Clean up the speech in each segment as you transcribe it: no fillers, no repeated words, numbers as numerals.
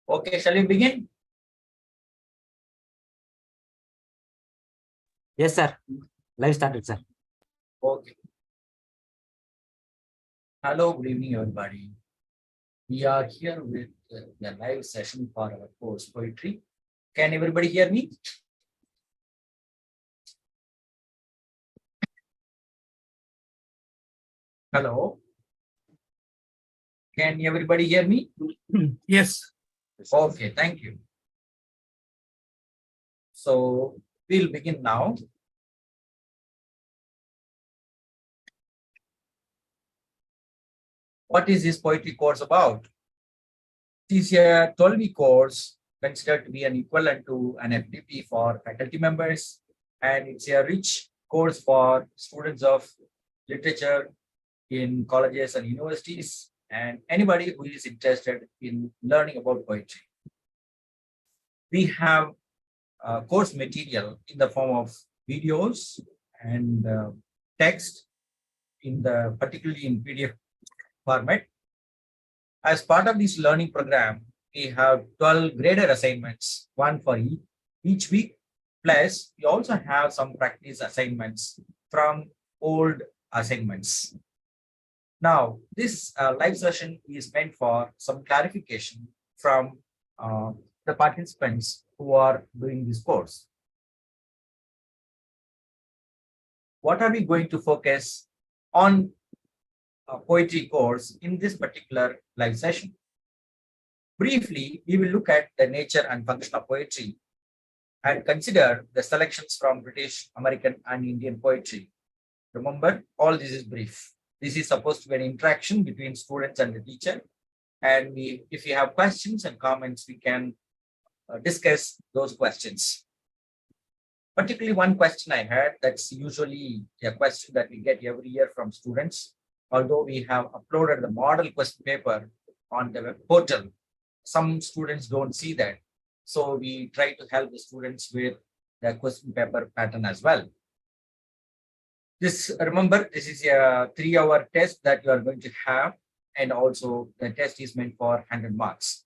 Okay, shall we begin? Yes, sir. Live started, sir. Okay. Hello, good evening, everybody. We are here with the live session for our course poetry. Can everybody hear me? Hello. Can everybody hear me? Yes. Okay, thank you. So we'll begin now. What is this poetry course about? It is a 12-week course considered to be an equivalent to an FDP for faculty members, and it's a rich course for students of literature in colleges and universities and anybody who is interested in learning about poetry. We have course material in the form of videos and text in the particularly in PDF format. As part of this learning program, we have 12 graded assignments, one for each week. Plus, we also have some practice assignments from old assignments. Now, this live session is meant for some clarification from the participants who are doing this course. What are we going to focus on poetry course in this particular live session? Briefly, we will look at the nature and function of poetry and consider the selections from British, American, and Indian poetry. Remember, all this is brief. This is supposed to be an interaction between students and the teacher. And if you have questions and comments, we can discuss those questions. Particularly one question I had, that's usually a question that we get every year from students. Although we have uploaded the model question paper on the web portal, some students don't see that. So we try to help the students with the question paper pattern as well. Remember, this is a 3-hour test that you are going to have, and also the test is meant for 100 marks.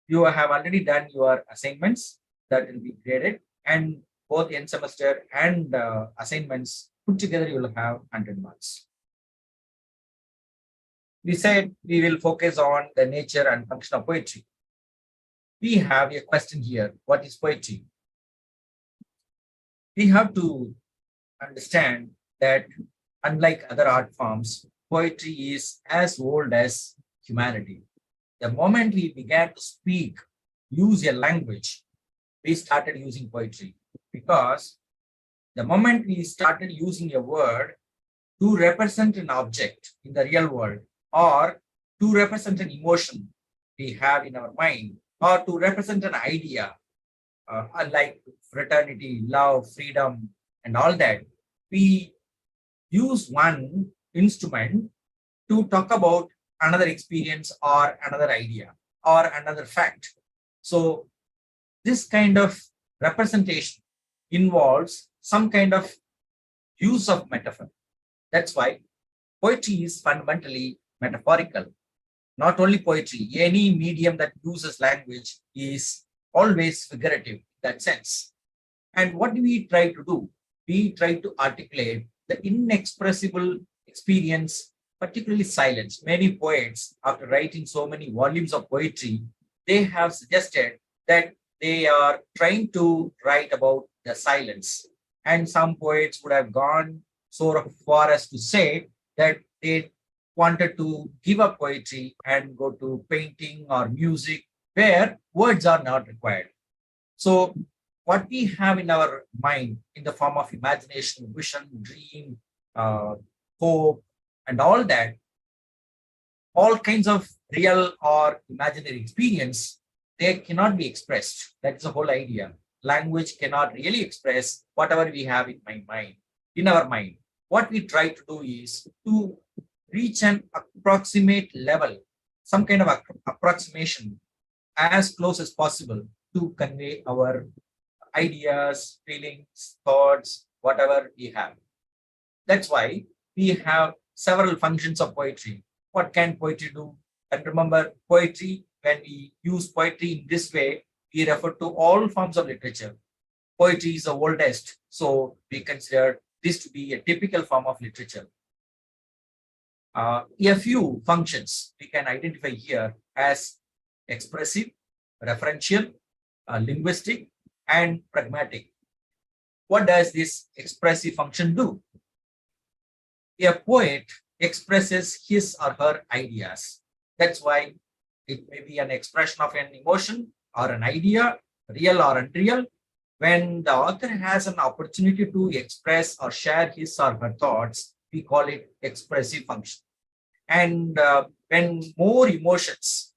You have already done your assignments that will be graded, and both end semester and assignments put together, you will have 100 marks. We said we will focus on the nature and function of poetry. We have a question here. What is poetry? We have to understand that unlike other art forms, poetry is as old as humanity. The moment we began to speak, use a language, we started using poetry, because the moment we started using a word to represent an object in the real world, or to represent an emotion we have in our mind, or to represent an idea, like fraternity, love, freedom, and all that, we use one instrument to talk about another experience or another idea or another fact. So this kind of representation involves some kind of use of metaphor. That's why poetry is fundamentally metaphorical. Not only poetry, any medium that uses language is always figurative in that sense. And what do we try to do? We try to articulate the inexpressible experience, particularly silence. Many poets, after writing so many volumes of poetry, they have suggested that they are trying to write about the silence. And some poets would have gone so far as to say that they wanted to give up poetry and go to painting or music where words are not required. So what we have in our mind in the form of imagination, vision, dream, hope, and all that, all kinds of real or imaginary experience, they cannot be expressed. That's the whole idea. Language cannot really express whatever we have in our mind. What we try to do is to reach an approximate level, some kind of approximation as close as possible to convey our ideas, feelings, thoughts, whatever we have. That's why we have several functions of poetry. What can poetry do? And remember, poetry when we use poetry in this way, we refer to all forms of literature. Poetry is the oldest, so we consider this to be a typical form of literature. A few functions we can identify here as expressive, referential, linguistic, and pragmatic. What does this expressive function do? A poet expresses his or her ideas. That's why it may be an expression of an emotion or an idea, real or unreal. When the author has an opportunity to express or share his or her thoughts, we call it expressive function. And when more emotions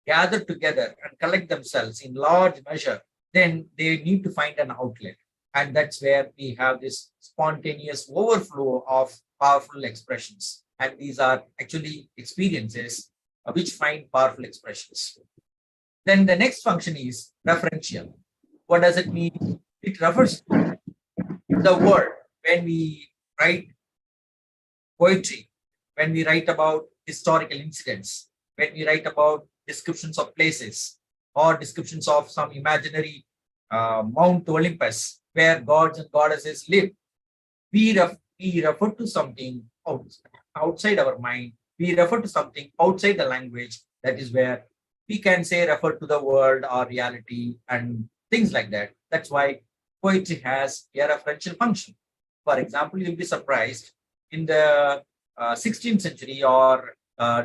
gather together and collect themselves in large measure, then they need to find an outlet. And that's where we have this spontaneous overflow of powerful expressions. And these are actually experiences which find powerful expressions. Then the next function is referential. What does it mean? It refers to the word. When we write poetry, when we write about historical incidents, when we write about descriptions of places or descriptions of some imaginary Mount Olympus where gods and goddesses live, we refer to something outside our mind. We refer to something outside the language. That is where we can say refer to the world or reality and things like that. That's why poetry has a referential function. For example, you'll be surprised in the 16th century or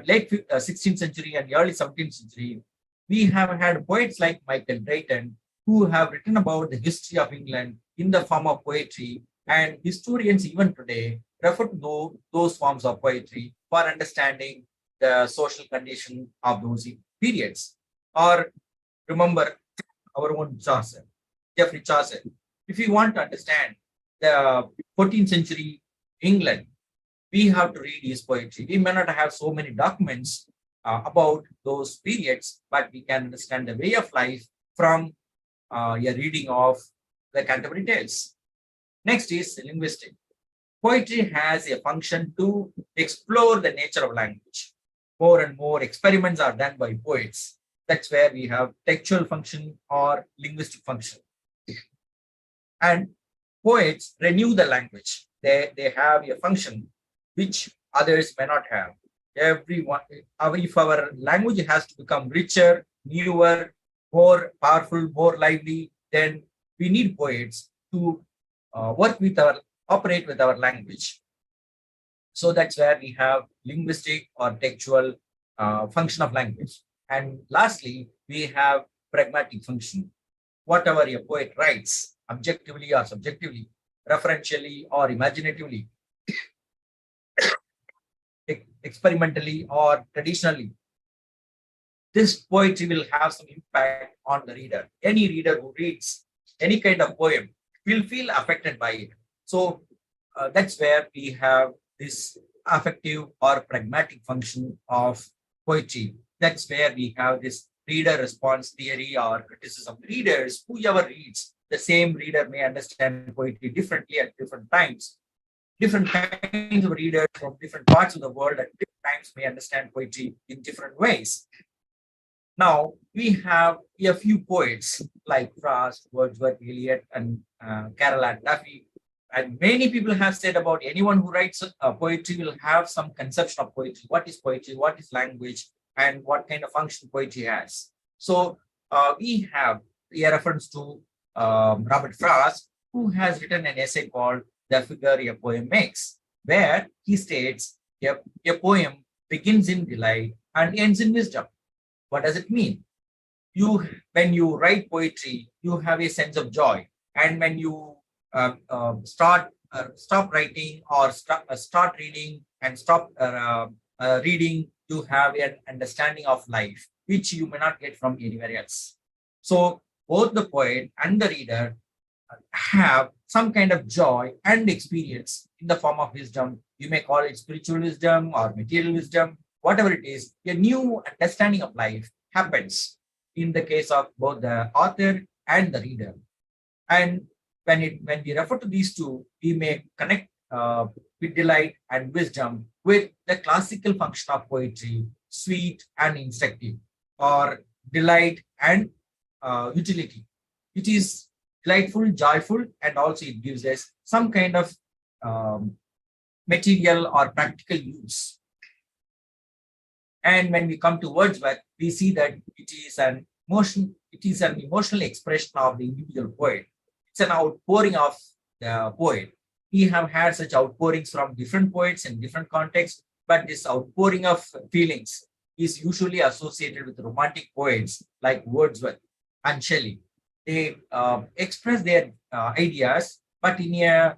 late 16th century and early 17th century, we have had poets like Michael Drayton who have written about the history of England in the form of poetry, and historians even today refer to those forms of poetry for understanding the social condition of those periods. Or remember our own Chaucer, Geoffrey Chaucer. If you want to understand the 14th century England, we have to read his poetry. We may not have so many documents about those periods, but we can understand the way of life from a reading of the Canterbury Tales. Next is linguistic. Poetry has a function to explore the nature of language. More and more experiments are done by poets. That's where we have textual function or linguistic function. And poets renew the language. They have a function which others may not have. Everyone, if our language has to become richer, newer, more powerful, more lively, then we need poets to operate with our language. So that's where we have linguistic or textual function of language. And lastly, we have pragmatic function. Whatever a poet writes, objectively or subjectively, referentially or imaginatively, experimentally or traditionally, this poetry will have some impact on the reader. Any reader who reads any kind of poem will feel affected by it. So that's where we have this affective or pragmatic function of poetry. That's where we have this reader response theory or criticism. Readers, whoever reads, the same reader may understand poetry differently at different times. Different kinds of readers from different parts of the world at different times may understand poetry in different ways. Now, we have a few poets like Frost, Wordsworth, Eliot, and Carol Ann Duffy. And many people have said about anyone who writes poetry will have some conception of poetry. What is poetry? What is language? And what kind of function poetry has? So we have a reference to Robert Frost, who has written an essay called The Figure a Poem Makes, where he states a poem begins in delight and ends in wisdom. What does it mean? When you write poetry, you have a sense of joy, and when you stop writing or start reading and stop reading, you have an understanding of life which you may not get from anywhere else. So both the poet and the reader have some kind of joy and experience in the form of wisdom. You may call it spiritual wisdom or material wisdom, whatever it is. A new understanding of life happens in the case of both the author and the reader. And when we refer to these two, we may connect with delight and wisdom with the classical function of poetry, sweet and instructive. or delight and utility. It is delightful, joyful, and also it gives us some kind of um, material or practical use. And when we come to Wordsworth, we see that it is an emotional expression of the individual poet. It's an outpouring of the poet. We have had such outpourings from different poets in different contexts, but this outpouring of feelings is usually associated with romantic poets like Wordsworth and Shelley. They express their ideas, but in a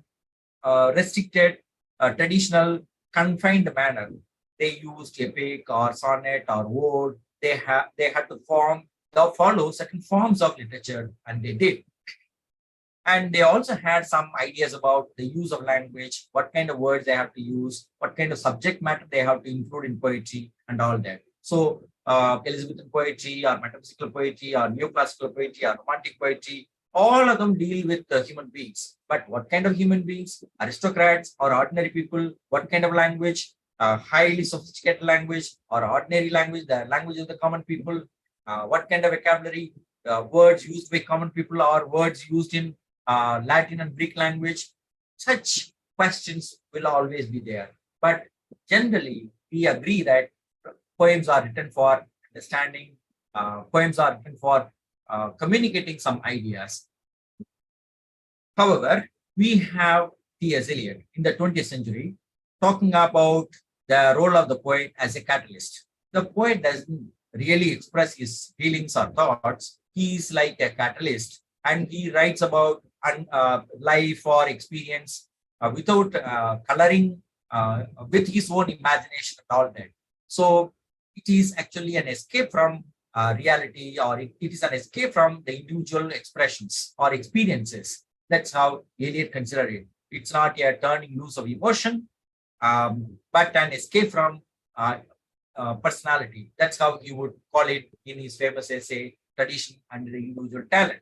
restricted, traditional, confined manner. They used epic or sonnet or ode. They had to follow certain forms of literature, and they did. And they also had some ideas about the use of language, what kind of words they have to use, what kind of subject matter they have to include in poetry, and all that. So, Elizabethan poetry, or metaphysical poetry, or neoclassical poetry, or romantic poetry, all of them deal with human beings. But what kind of human beings? Aristocrats or ordinary people? What kind of language? Highly sophisticated language or ordinary language, the language of the common people? What kind of vocabulary? Words used by common people or words used in Latin and Greek language? Such questions will always be there. But generally, we agree that poems are written for understanding, poems are written for communicating some ideas. However, we have T.S. Eliot in the 20th century talking about the role of the poet as a catalyst. The poet doesn't really express his feelings or thoughts. He is like a catalyst, and he writes about life or experience without coloring with his own imagination and all that. So it is actually an escape from reality, or it is an escape from the individual expressions or experiences. That's how Eliot considered it. It's not a turning loose of emotion, but an escape from personality. That's how he would call it in his famous essay, Tradition and the Individual Talent.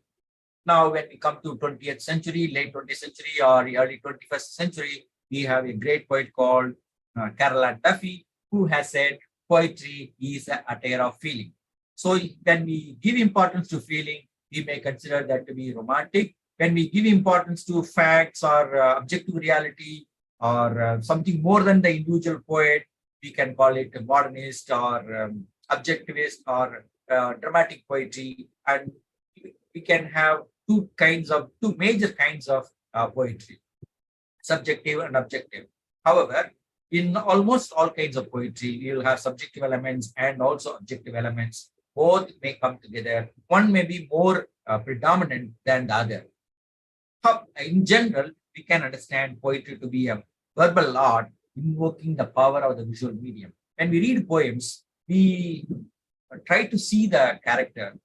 Now, when we come to 20th century, late 20th century, or early 21st century, we have a great poet called Carol Ann Duffy, who has said poetry is a attire of feeling. So when we give importance to feeling, we may consider that to be romantic. When we give importance to facts or objective reality, or something more than the individual poet, we can call it modernist or objectivist or dramatic poetry. And we can have two major kinds of poetry, subjective and objective. However, in almost all kinds of poetry, you'll have subjective elements and also objective elements. Both may come together. One may be more predominant than the other. In general, we can understand poetry to be a verbal art invoking the power of the visual medium. When we read poems, we try to see the character,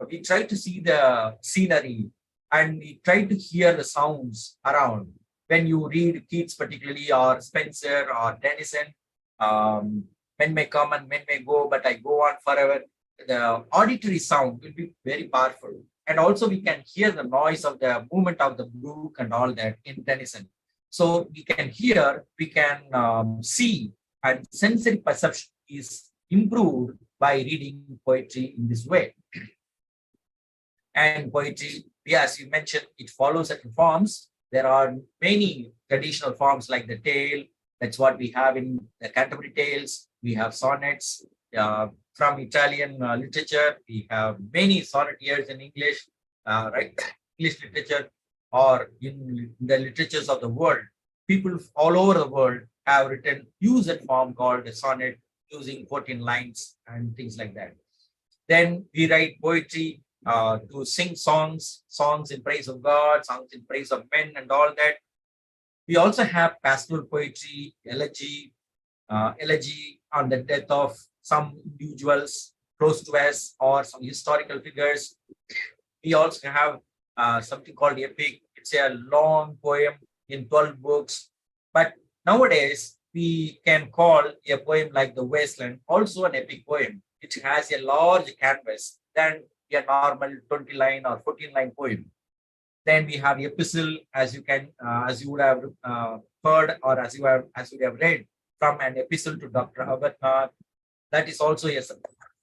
we try to see the scenery, and we try to hear the sounds around. When you read Keats particularly, or Spencer or Tennyson, men may come and men may go, but I go on forever. The auditory sound will be very powerful. And also we can hear the noise of the movement of the brook and all that in Tennyson. So we can hear, we can see, and sensory perception is improved by reading poetry in this way. And poetry, as you mentioned, it follows certain forms. There are many traditional forms like the tale. That's what we have in the Canterbury Tales. We have sonnets from Italian literature. We have many sonneteers in English, right? English literature, or in the literatures of the world. People all over the world have used a form called a sonnet, using 14 lines and things like that. Then we write poetry to sing songs in praise of God, songs in praise of men, and all that. We also have pastoral poetry, elegy on the death of some individuals close to us or some historical figures. We also have something called epic. It's a long poem in 12 books. But nowadays, we can call a poem like The Wasteland also an epic poem. It has a large canvas than a normal 20-line or 14-line poem. Then we have epistle, as you would have heard, or as you would have read, from an epistle to Dr. Arbuthnot. That is also a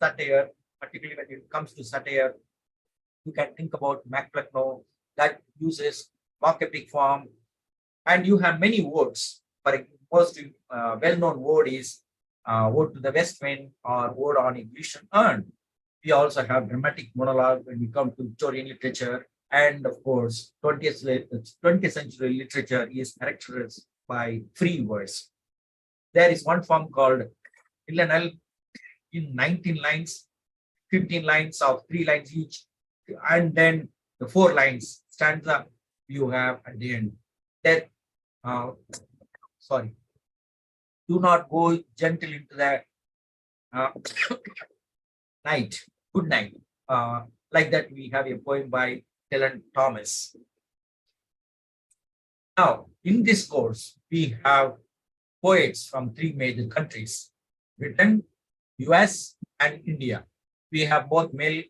satire. particularly when it comes to satire. You can think about MacLachlan that uses mock epic form, and you have many words. For most well-known word is Ode to the West Wind or Ode on a Grecian Urn. We also have dramatic monologue when we come to Victorian literature, and of course, 20th century literature is characterized by free verse. There is one form called villanelle in 19 lines, 15 lines of 3 lines each, and then the 4 lines stanza you have at the end. That uh, sorry, do not go gentle into the uh, night, good night. Like that, we have a poem by Helen Thomas. Now, in this course, we have poets from 3 major countries, Britain, US, and India. We have both male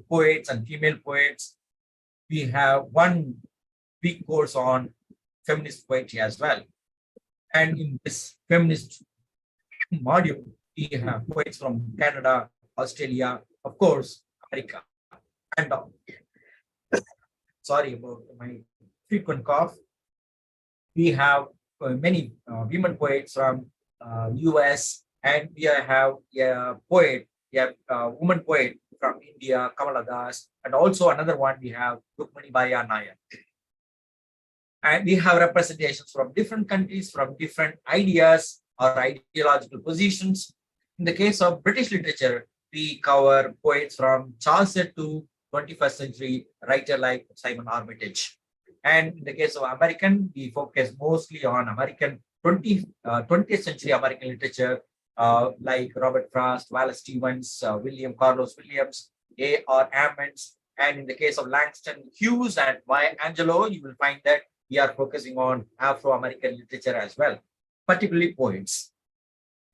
poets and female poets. We have one big course on feminist poetry as well. And in this feminist module, we have poets from Canada, Australia, of course, America. And sorry about my frequent cough. We have many women poets from US, and we have a poet, a woman poet from India, Kamala Das, and also another one we have Rukmani Baya Nair. And we have representations from different countries, from different ideas or ideological positions. In the case of British literature, we cover poets from Chaucer to 21st century writer like Simon Armitage. And in the case of American, we focus mostly on American 20th century American literature, like Robert Frost, Wallace Stevens, William Carlos Williams, A.R. Ammons. And in the case of Langston Hughes and Maya Angelou, you will find that we are focusing on Afro-American literature as well, particularly poets.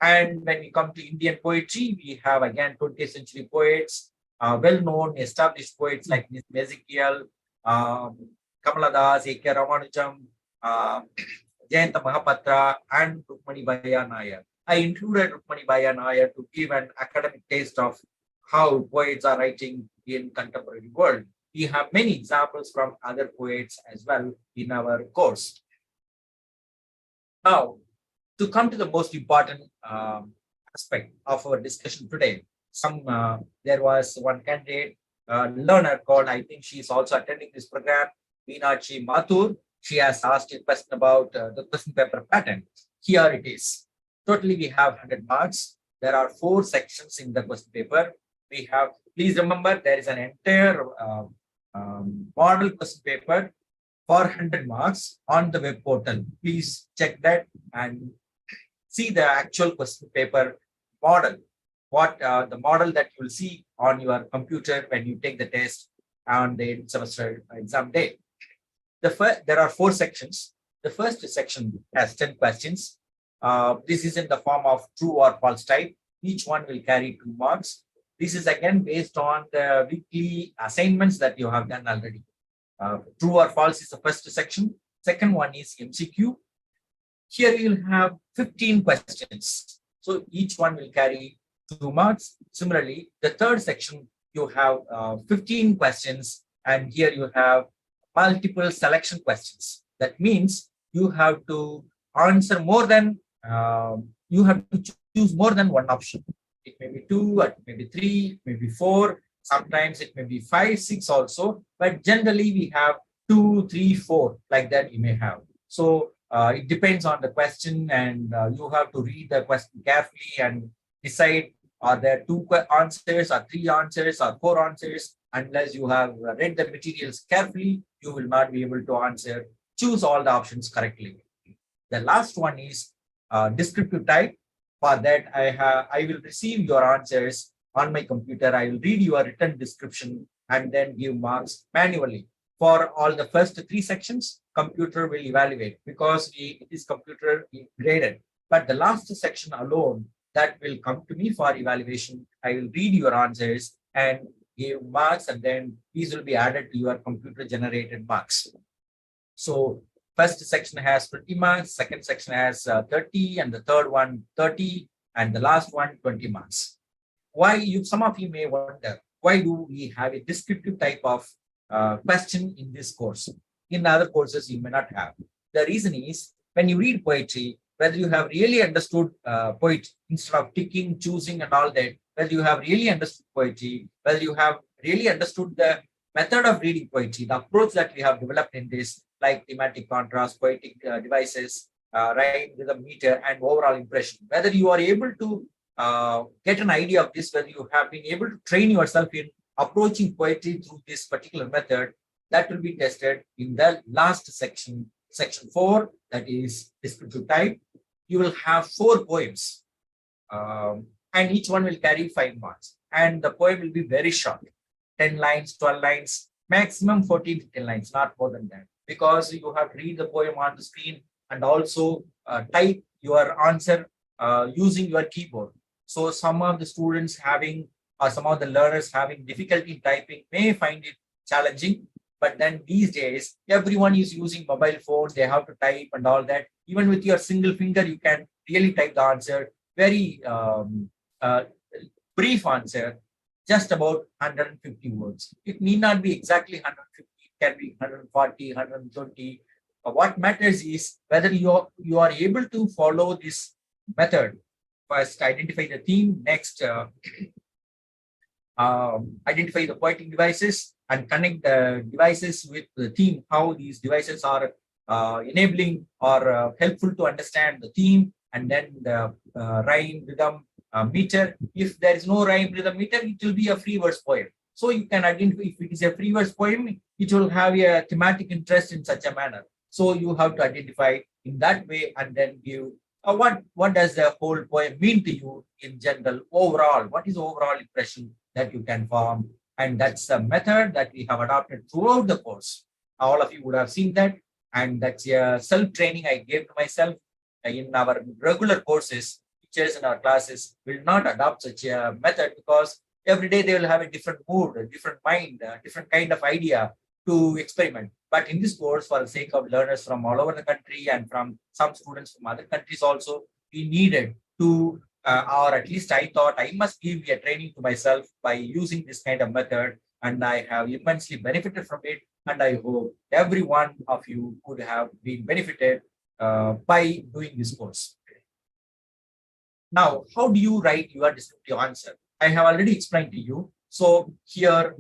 And when we come to Indian poetry, we have again 20th century poets, well-known established poets like Ezekiel, Kamala Das, A.K. Ramanujam, Jayanta Mahapatra, and Rukmani Baya Nair. I included Rukmani Baya Nair to give an academic taste of how poets are writing in contemporary world. We have many examples from other poets as well in our course. Now, to come to the most important aspect of our discussion today, there was one candidate, learner called, I think she is also attending this program, Meenakshi Mathur. She has asked a question about the question paper pattern. Here it is. Totally, we have 100 marks. There are 4 sections in the question paper. We have, please remember, there is an entire model question paper for 100 marks on the web portal. Please check that and see the actual question paper model. What the model that you will see on your computer when you take the test on the semester exam day. There are 4 sections. The first section has 10 questions. This is in the form of true or false type. Each one will carry 2 marks. This is again based on the weekly assignments that you have done already. True or false is the first section. Second one is MCQ. Here you will have 15 questions. So each one will carry 2 marks. Similarly, the third section, you have 15 questions, and here you have multiple selection questions. That means you have to answer more than, you have to choose more than one option. It may be 2, it may be 3, it may be 4, sometimes it may be 5, 6 also, but generally we have 2, 3, 4, like that you may have. So it depends on the question, and you have to read the question carefully and decide, are there 2 answers or 3 answers or 4 answers. Unless you have read the materials carefully, you will not be able to choose all the options correctly. The last one is descriptive type. For that, I will receive your answers on my computer. I will read your written description and then give marks manually. For all the first 3 sections, computer will evaluate because it is computer graded. But the last section alone, that will come to me for evaluation. I will read your answers and give marks, and then these will be added to your computer generated marks. So first section has 20 marks, second section has 30, and the third one 30, and the last one 20 marks. why you, some of you may wonder, why do we have a descriptive type of question in this course? In other courses, you may not have. The reason is when you read poetry, whether you have really understood poetry instead of ticking, choosing, and all that, whether you have really understood poetry, whether you have really understood the method of reading poetry, the approach that we have developed in this, like thematic contrast, poetic devices, rhyme, rhythm, meter, and overall impression, whether you are able to get an idea of this, whether you have been able to train yourself in approaching poetry through this particular method, that will be tested in the last section, section 4, that is descriptive type. You will have 4 poems, and each one will carry 5 marks. And the poem will be very short, 10 lines, 12 lines, maximum 14, 15 lines, not more than that. Because you have to read the poem on the screen and also type your answer using your keyboard. So some of the students having, or some of the learners having difficulty typing may find it challenging. But then these days, everyone is using mobile phones. They have to type and all that. Even with your single finger, you can really type the answer. Very brief answer, just about 150 words. It need not be exactly 150. It can be 140, 120. What matters is whether you are able to follow this method. First, identify the theme. Next, identify the poetic devices and connect the devices with the theme, how these devices are enabling or helpful to understand the theme, and then the rhyme, rhythm, meter. If there is no rhyme, rhythm, meter, it will be a free verse poem. So you can identify if it is a free verse poem, it will have a thematic interest in such a manner. So you have to identify in that way and then give what does the whole poem mean to you in general, overall, what is the overall impression that you can form. And that's a method that we have adopted throughout the course. All of you would have seen that. And that's a self-training I gave to myself. In our regular courses, teachers in our classes will not adopt such a method because every day they will have a different mood, a different mind, a different kind of idea to experiment. But in this course, for the sake of learners from all over the country and from some students from other countries also, we needed to, or at least I thought I must give a training to myself by using this kind of method. And I have immensely benefited from it. And I hope every one of you could have been benefited by doing this course. Now, how do you write your descriptive answer? I have already explained to you. So here,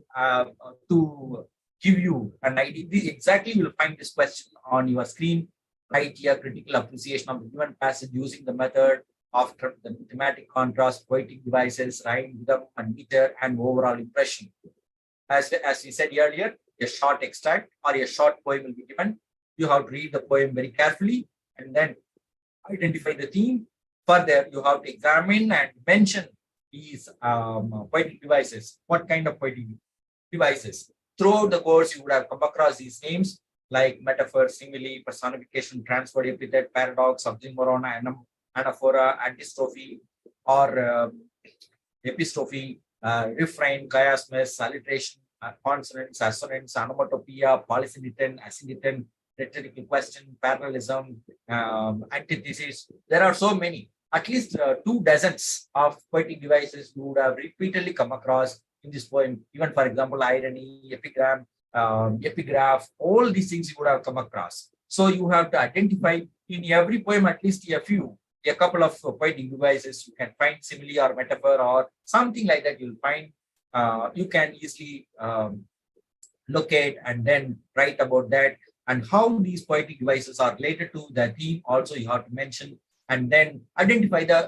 to give you an idea, exactly you will find this question on your screen. Write here critical appreciation of the given passage using the method of the thematic contrast, poetic devices, rhyme, rhythm, and meter, and overall impression. As we said earlier, a short extract or a short poem will be given. You have to read the poem very carefully and then identify the theme. Further, you have to examine and mention these poetic devices. What kind of poetic devices? Throughout the course, you would have come across these names like metaphor, simile, personification, transferred epithet, paradox, oxymoron, anaphora, antistrophe, or epistrophe, refrain, chiasmus, alliteration, consonants, assonance, onomatopoeia, polysyndeton, asyndeton, rhetorical question, parallelism, antithesis. There are so many. At least 2 dozens of poetic devices you would have repeatedly come across in this poem. Even for example, irony, epigram, epigraph, all these things you would have come across. So you have to identify in every poem at least a couple of poetic devices. You can find simile or metaphor or something like that. You'll find you can easily locate and then write about that, and how these poetic devices are related to the theme. Also, you have to mention and then identify the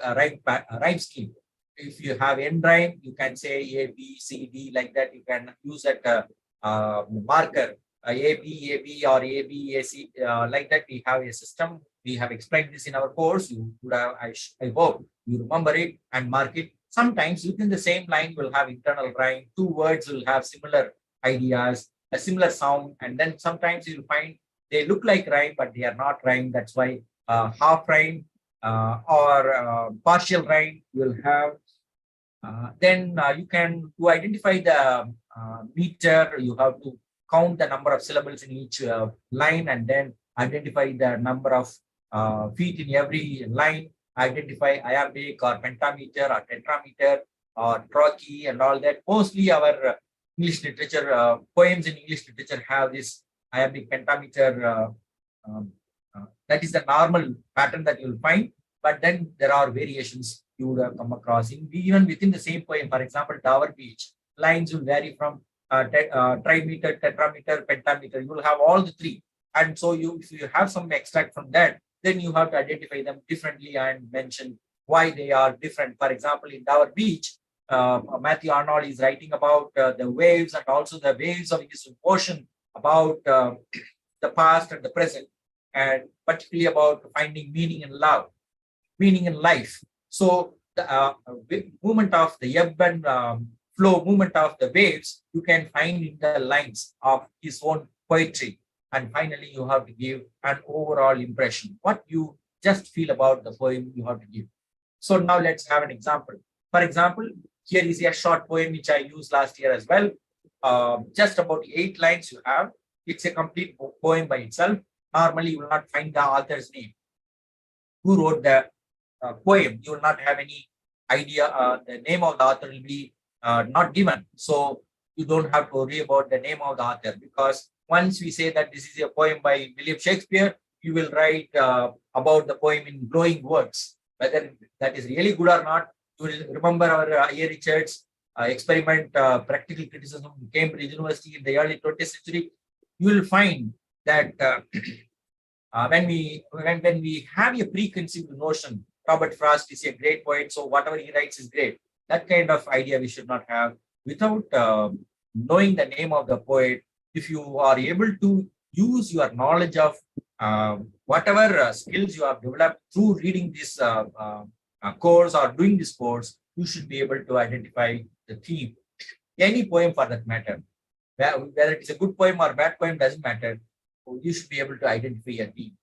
rhyme scheme. If you have end rhyme, you can say A, B, C, D, like that. You can use that marker, A, B, or A, B, A, C, like that. We have a system. We have explained this in our course. You would have, I hope you remember it and mark it. Sometimes within the same line will have internal rhyme. 2 words will have similar ideas, a similar sound, and then sometimes you'll find they look like rhyme, but they are not rhyme. That's why half rhyme or partial rhyme will have. Then you can, to identify the meter, you have to count the number of syllables in each line and then identify the number of feet in every line. Identify iambic or pentameter or tetrameter. or Trotsky and all that. Mostly our English literature, poems in English literature have this iambic pentameter. That is the normal pattern that you'll find. But then there are variations you would have come across in even within the same poem. For example, Dower Beach, lines will vary from trimeter, tetrameter, pentameter. You will have all the three. And so if you have some extract from that, then you have to identify them differently and mention why they are different. For example, in Dower Beach, Matthew Arnold is writing about the waves and also the waves of his ocean, about the past and the present, and particularly about finding meaning in love, meaning in life. So the movement of the ebb and flow, movement of the waves, you can find in the lines of his own poetry. And finally, you have to give an overall impression. What you just feel about the poem, you have to give. So now let's have an example. For example, here is a short poem which I used last year as well. Just about 8 lines you have. It's a complete poem by itself. Normally, you will not find the author's name. Who wrote the poem? You will not have any idea. The name of the author will be not given. So you don't have to worry about the name of the author, because once we say that this is a poem by William Shakespeare, you will write about the poem in glowing words. Whether that is really good or not, you will remember our A. Richards experiment, practical criticism in Cambridge University in the early 20th century. You will find that when we have a preconceived notion, Robert Frost is a great poet, so whatever he writes is great. That kind of idea we should not have. Without knowing the name of the poet, if you are able to use your knowledge of whatever skills you have developed through reading this course or doing this course, you should be able to identify the theme. Any poem for that matter, whether it's a good poem or bad poem, doesn't matter. You should be able to identify a theme.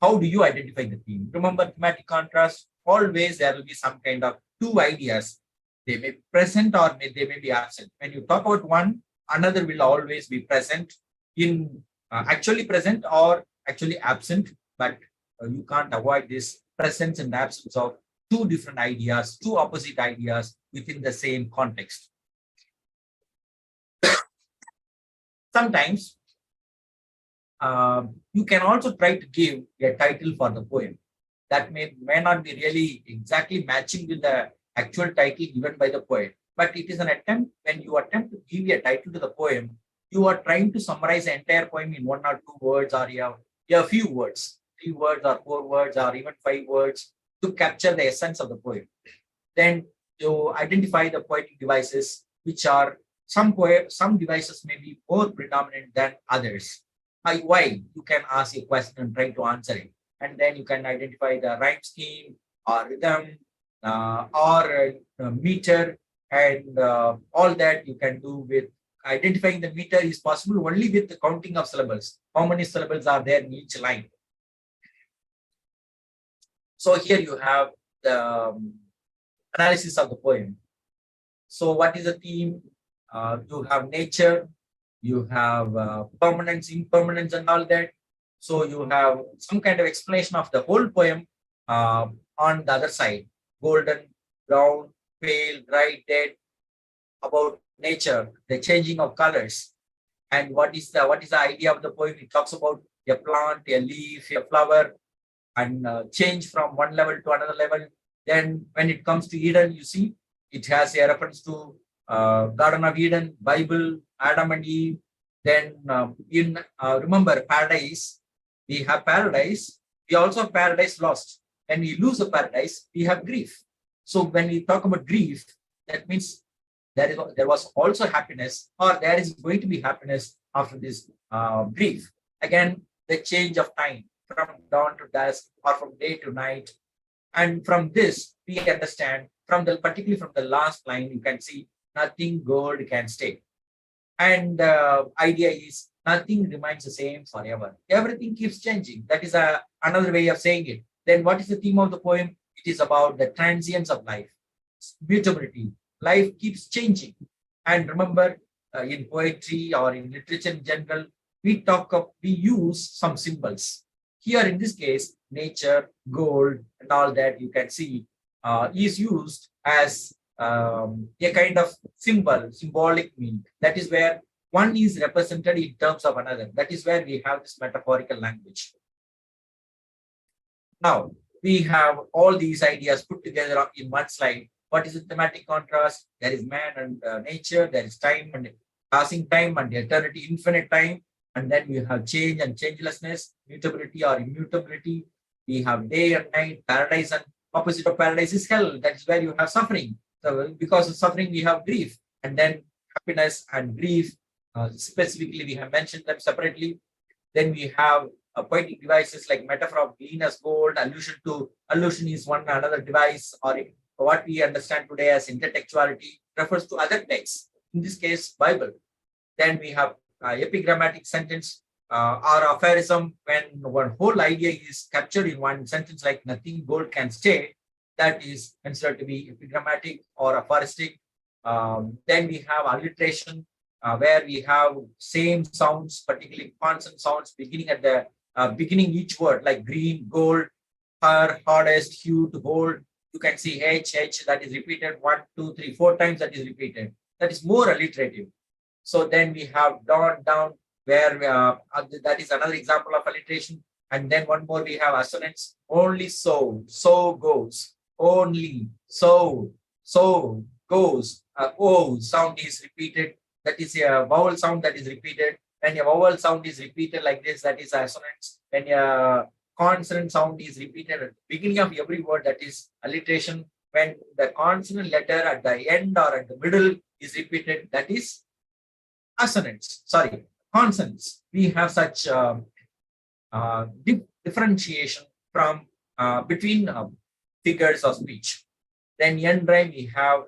How do you identify the theme? Remember, thematic contrast, always there will be some kind of two ideas. They may be present or they may be absent. When you talk about one, another will always be present, in actually present or actually absent, but you can't avoid this presence and absence of two different ideas, two opposite ideas within the same context. Sometimes you can also try to give a title for the poem that may not be really exactly matching with the actual title given by the poet, but it is an attempt. When you attempt to give a title to the poem, you are trying to summarize the entire poem in 1 or 2 words, or a few words, 3 words or 4 words or even 5 words, to capture the essence of the poem. Then you identify the poetic devices, which are some devices may be more predominant than others. Why? You can ask a question and try to answer it. And then you can identify the rhyme scheme or rhythm or meter, and all that you can do with identifying the meter is possible only with the counting of syllables. How many syllables are there in each line? So here you have the analysis of the poem. So what is the theme? You have nature, you have permanence, impermanence, and all that. So you have some kind of explanation of the whole poem on the other side. Golden, brown, pale, bright, dead, about nature, the changing of colors. And what is the idea of the poem? It talks about a plant, a leaf, a flower, and change from one level to another level. Then when it comes to Eden, you see, it has a reference to Garden of Eden, Bible, Adam and Eve. Then remember paradise, we have paradise, we also have paradise lost. When we lose the paradise, we have grief. So when we talk about grief, that means there was also happiness, or there is going to be happiness after this grief. Again, the change of time from dawn to dusk or from day to night. And from this, we understand particularly from the last line, you can see nothing gold can stay. And the idea is nothing remains the same forever. Everything keeps changing. That is another way of saying it. Then what is the theme of the poem? It is about the transience of life, mutability. Life keeps changing. And remember, in poetry or in literature in general, we use some symbols. Here in this case, nature, gold, and all that you can see is used as a kind of symbolic meaning. That is where one is represented in terms of another. That is where we have this metaphorical language. Now, we have all these ideas put together in one slide. What is the thematic contrast? There is man and nature, there is time and passing time and eternity, infinite time. And then we have change and changelessness, mutability or immutability. We have day and night, paradise, and opposite of paradise is hell. That is where you have suffering. So because of suffering, we have grief. And then happiness and grief, specifically, we have mentioned them separately. Then we have poetic devices like metaphor of green as gold, allusion is one another device, or what we understand today as intertextuality refers to other texts, in this case, Bible. Then we have epigrammatic sentence or aphorism, when one whole idea is captured in one sentence, like nothing gold can stay, that is considered to be epigrammatic or aphoristic. Then we have alliteration, where we have same sounds, particularly consonant sounds, beginning at the beginning each word, like green, gold, her, hardest, hue, to hold. You can see H, that is repeated 1, 2, 3, 4 times, that is repeated. That is more alliterative. So then we have dawn, down, where that is another example of alliteration. And then one more, we have assonance, only so goes, only, so goes. O sound is repeated. That is a vowel sound that is repeated. When a vowel sound is repeated like this, that is assonance. When a consonant sound is repeated at the beginning of every word, that is alliteration. When the consonant letter at the end or at the middle is repeated, that is assonance. Sorry, consonants. We have such differentiation from between figures of speech. Then end rhyme, we have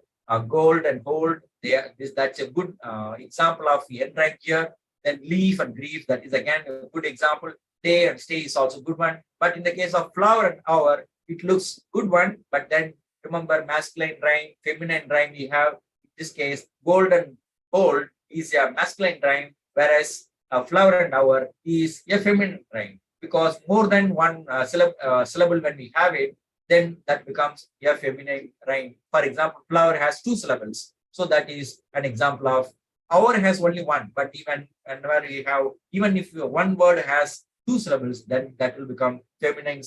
gold and hold. That's a good example of the end rhyme here. Then leaf and grief, that is again a good example. Day and stay is also a good one. But in the case of flower and hour, it looks good one. But then remember, masculine rhyme, feminine rhyme, we have in this case gold and hold is a masculine rhyme, whereas flower and hour is a feminine rhyme. Because more than one syllable when we have it, then that becomes a feminine rhyme. For example, flower has 2 syllables. So that is an example of hour has only 1, but even whenever we have, even if one word has 2 syllables, then that will become feminine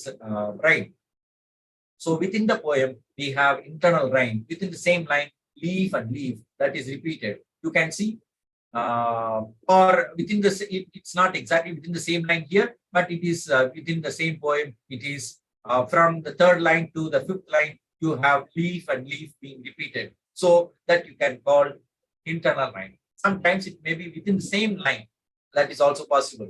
rhyme. So within the poem, we have internal rhyme. Within the same line, leaf and leaf, that is repeated. You can see, or within the, it's not exactly within the same line here, but it is within the same poem. It is from the 3rd line to the 5th line, you have leaf and leaf being repeated. So that you can call internal rhyme. Sometimes it may be within the same line. That is also possible.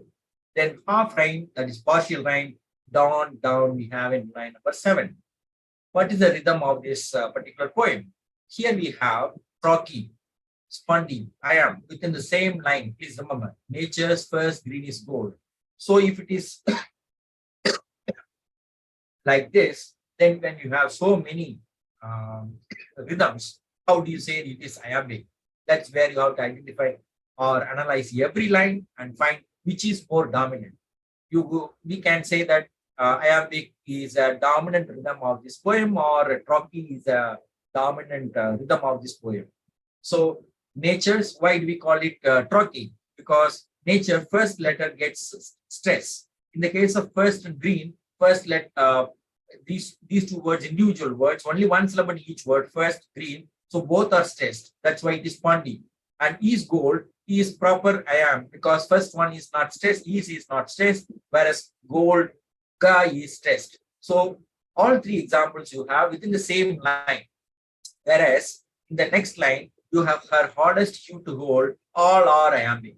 Then half rhyme, that is partial rhyme. Down, down, we have in line number 7. What is the rhythm of this particular poem? Here we have Rocky, Spundy, I am, within the same line. Please remember, nature's first green is gold. So if it is like this, then when you have so many rhythms, how do you say it is iambic? That's where you have to identify or analyze every line and find which is more dominant. We can say that iambic is a dominant rhythm of this poem, or trochee is a dominant rhythm of this poem. So nature's, why do we call it trochee? Because nature first letter gets stress. In the case of first and green, first let these 2 words, individual words, only 1 syllable each word, first, green. So both are stressed. That's why it is pondy. And is gold, is proper I am, because first one is not stressed, is not stressed, whereas gold, ga is stressed. So all 3 examples you have within the same line. Whereas in the next line, you have her hardest hue to hold, all are iambic.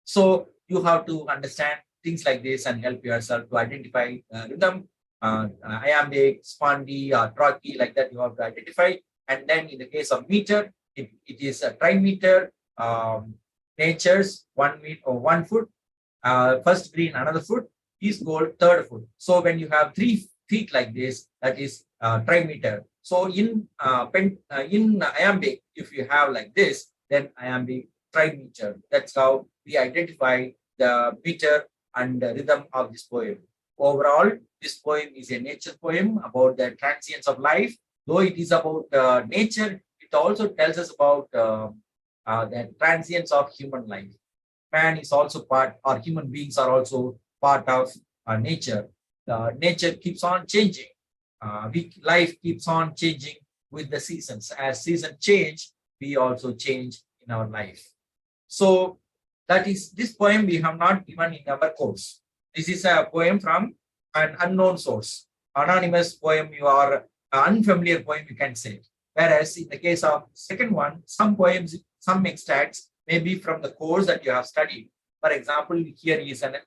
So you have to understand things like this and help yourself to identify rhythm, iambic, spondy, or trochee, like that you have to identify. And then in the case of meter, it is a trimeter, nature's 1 meter or 1 foot, first green, another foot, is gold, 3rd foot. So when you have 3 feet like this, that is trimeter. So in iambic, if you have like this, then iambic trimeter. That's how we identify the meter and the rhythm of this poem. Overall, this poem is a nature poem about the transience of life Though it is about nature, it also tells us about the transience of human life. Man is also part, or human beings are also part of nature. Nature keeps on changing. Life keeps on changing with the seasons. As seasons change, we also change in our life. So that is this poem we have not given in our course. This is a poem from an unknown source, anonymous poem, you are unfamiliar poem, you can say. Whereas in the case of second one, some poems, some extracts may be from the course that you have studied. For example, here is an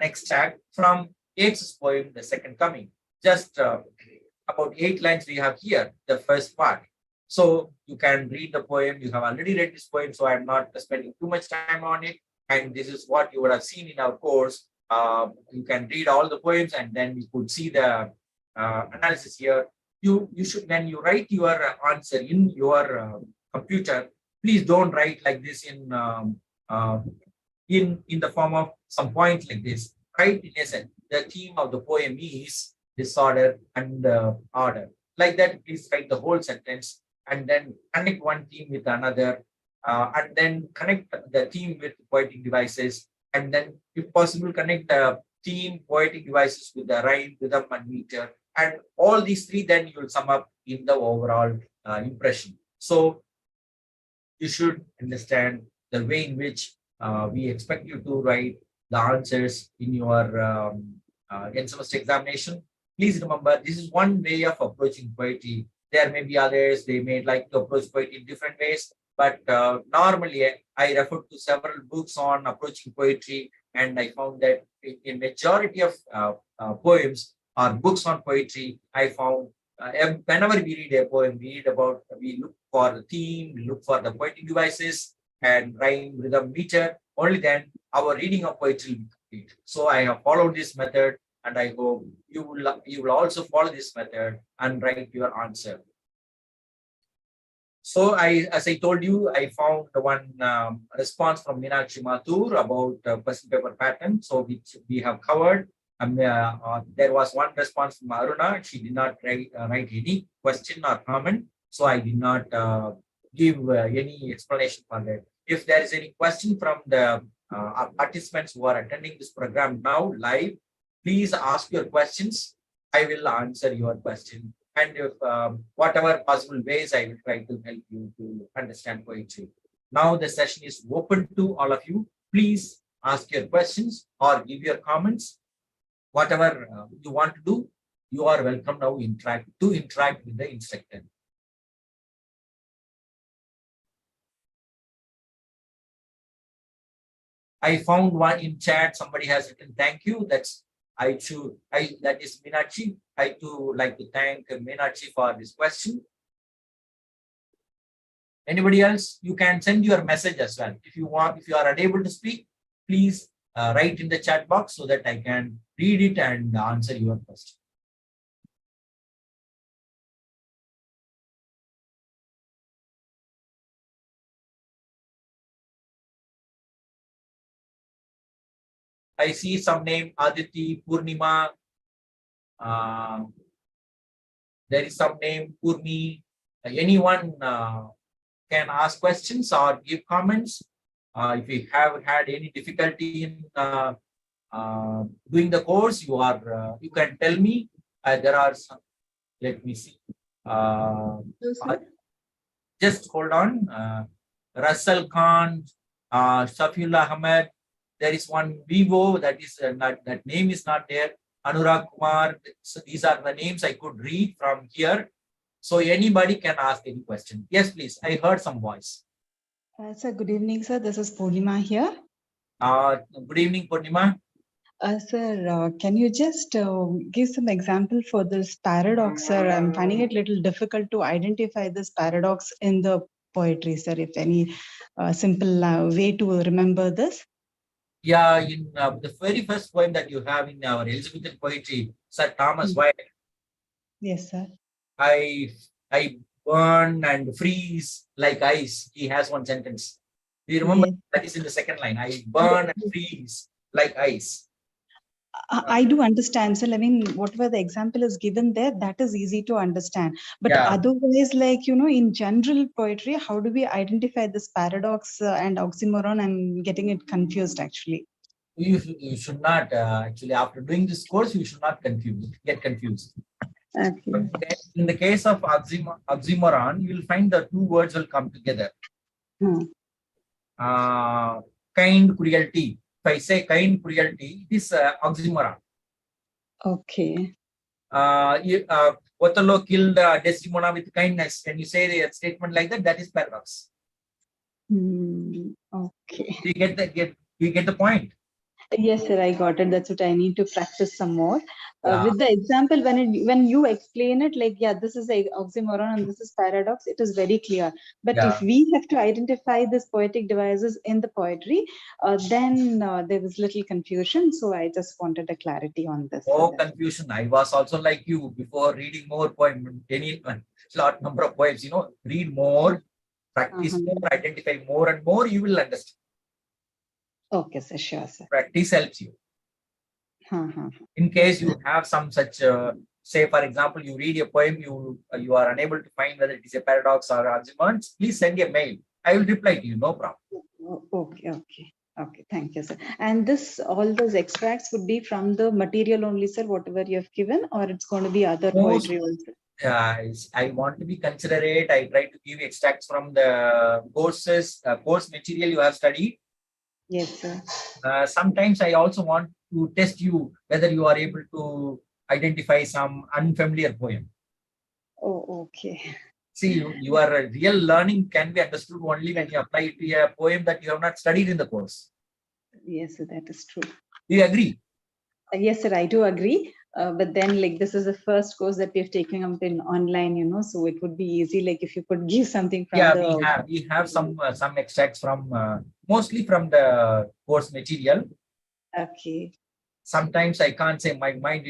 extract from Yeats's poem, The Second Coming. Just about 8 lines we have here, the first part. So you can read the poem. You have already read this poem, so I'm not spending too much time on it. And this is what you would have seen in our course. You can read all the poems, and then you could see the analysis here. You should, when you write your answer in your computer, please don't write like this in the form of some point like this. Write in essence. The theme of the poem is disorder and order. Like that, please write the whole sentence and then connect one theme with another, and then connect the theme with poetic devices, and then, if possible, connect the theme, poetic devices with the rhyme, rhythm, and meter, and all these three, then you will sum up in the overall impression. So you should understand the way in which we expect you to write the answers in your end semester examination. Please remember, this is one way of approaching poetry. There may be others, they may like to approach poetry in different ways, but normally I referred to several books on approaching poetry, and I found that in majority of poems or books on poetry, I found whenever we read a poem, we look for the theme, we look for the poetic devices and rhyme, rhythm, meter. Only then our reading of poetry will be complete. So I have followed this method, and I hope you will also follow this method and write your answer. So as I told you, I found one response from Meenakshi Mathur about question paper pattern, so which we have covered. There was one response from Aruna. She did not write any question or comment, so I did not give any explanation for that. If there is any question from the participants who are attending this program now live, please ask your questions. I will answer your question. And if whatever possible ways, I will try to help you to understand poetry. Now the session is open to all of you. Please ask your questions or give your comments. Whatever you want to do, you are welcome now to interact with the instructor. I found one in chat. Somebody has written thank you. That is Meenakshi. I too like to thank Meenakshi for this question. Anybody else? You can send your message as well. If you are unable to speak, please write in the chat box so that I can read it and answer your question. I see some name, Aditi, Purnima. There is some name, Purmi. Anyone can ask questions or give comments. If you have had any difficulty in doing the course, you can tell me. There are some. Let me see. Just hold on. Russell Khan, Safiullah Ahmed. There is one Vivo that name is not there. Anurag Kumar. So these are the names I could read from here. So anybody can ask any question. Yes, please. I heard some voice. Sir, good evening, sir. This is Purnima here. Good evening, Purnima. Sir, can you just give some example for this paradox, sir? I'm finding it a little difficult to identify this paradox in the poetry, sir. If any simple way to remember this? Yeah, in the very first poem that you have in our Elizabethan poetry, Sir Thomas White. Yes, sir. I burn and freeze like ice. He has one sentence. Do you remember? Yes. That is in the second line. I burn and freeze like ice. I do understand. So, I mean, whatever the example is given there, that is easy to understand. But Yeah, otherwise, like, in general poetry, how do we identify this paradox and oxymoron? I'm getting it confused, actually. you should not actually, after doing this course, you should not get confused. Okay. Okay. In the case of oxymoron, you will find the two words will come together. Hmm. Kind cruelty. If I say kind cruelty, it is oxymoron. Okay. Othello killed Desdemona with kindness. Can you say a statement like that? That is paradox. Okay. Do you get the point? Yes, sir, I got it. That's what I need to practice some more. Yeah. With the example, when you explain it, like, yeah, this is a oxymoron and this is paradox, it is very clear. But if Yeah. we have to identify these poetic devices in the poetry, then there was little confusion. So I just wanted a clarity on this. No confusion. I was also like you before reading more poem, any lot number of poems. Read more, practice more, identify more and more. You will understand. Okay, sir, sure, sir. Practice helps you. In case you have some such, say for example, you read a poem, you are unable to find whether it is a paradox or oxymoron, please send a mail. I will reply to you. No problem. Okay, thank you, sir. And all those extracts would be from the material only, sir, whatever you have given, or it's going to be other poetry also? I want to be considerate. I try to give extracts from the course material you have studied. Yes, sir. Sometimes I also want to test you whether you are able to identify some unfamiliar poem. Oh, okay. See, your real learning can be understood only when you apply it to a poem that you have not studied in the course. Yes, sir, that is true. Do you agree? Yes, sir, I do agree. But then, like, this is the first course that we've taken up in online, so it would be easy, like, if you could give something from we have some extracts from mostly from the course material. Okay. Sometimes I can't say my mind,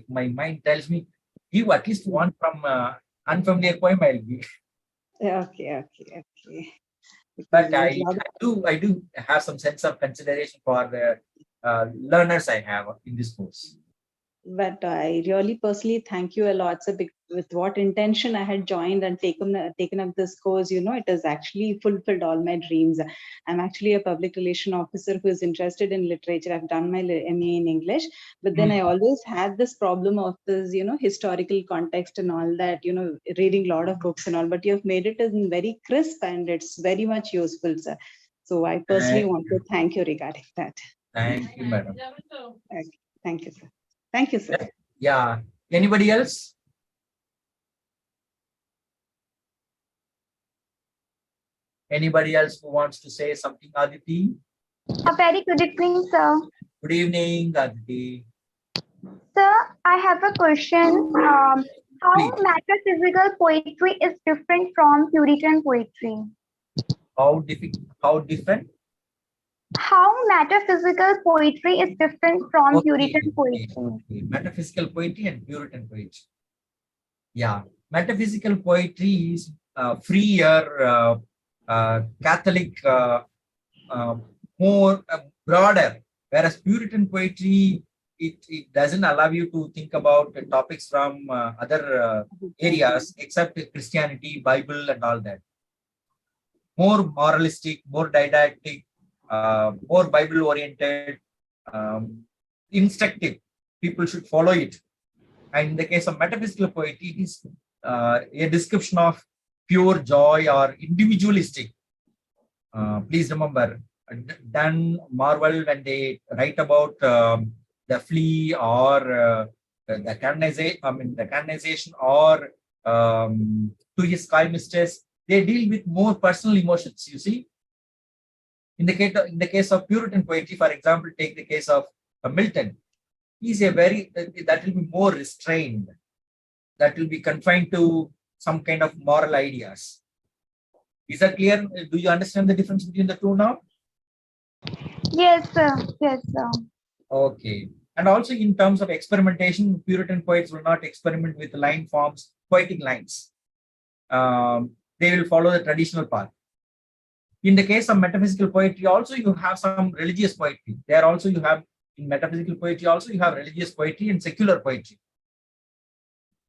my mind tells me give at least one from unfamiliar poem. I'll give. Okay. But I do have some sense of consideration for the learners I have in this course. But I really personally thank you a lot, sir, with what intention I had joined and taken up this course. It has actually fulfilled all my dreams. I'm actually a public relation officer who is interested in literature. I've done my MA in English, but then I always had this problem of this, historical context and all that, reading a lot of books and all, but you have made it in very crisp and it's very much useful, sir. So I personally want to thank you regarding that. Thank you, madam. Okay. Thank you, sir. Thank you, sir. Yeah. Anybody else? Anybody else who wants to say something, Aditi? A very good evening, sir. Good evening, Aditi. Sir, I have a question. How Please. metaphysical poetry is different from Puritan poetry? How different? How metaphysical poetry is different from Puritan poetry? Okay. Metaphysical poetry and Puritan poetry. Yeah, metaphysical poetry is freer, Catholic, more broader, whereas Puritan poetry it doesn't allow you to think about topics from other areas except Christianity, Bible, and all that. More moralistic, more didactic, more Bible oriented, instructive. People should follow it. And in the case of metaphysical poetry, it is a description of pure joy or individualistic. Please remember, Donne marvel when they write about the flea or the canonization or to his sky mistress. They deal with more personal emotions. You see, in the case of Puritan poetry, for example, take the case of Milton. He's that will be more restrained, that will be confined to some kind of moral ideas. Is that clear? Do you understand the difference between the two now? Yes, sir. Yes, sir. Okay. And also in terms of experimentation, Puritan poets will not experiment with line forms, poetic lines. They will follow the traditional path. In the case of metaphysical poetry, also you have some religious poetry. There also you have In metaphysical poetry also, you have religious poetry and secular poetry.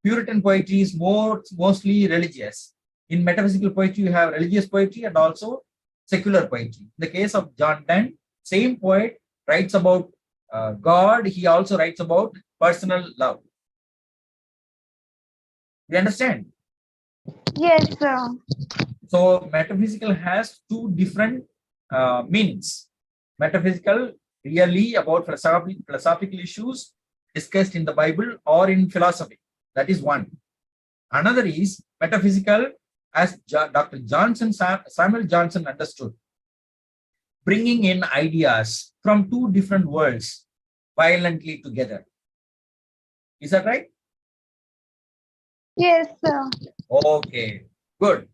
Puritan poetry is mostly religious. In metaphysical poetry, you have religious poetry and also secular poetry. In the case of John Donne, same poet writes about God. He also writes about personal love. You understand? Yes, sir. So metaphysical has two different meanings. Metaphysical really about philosophical issues discussed in the Bible or in philosophy. That is one. Another is metaphysical as Dr. Samuel Johnson understood, bringing in ideas from two different worlds violently together. Is that right? Yes, sir. Okay, good.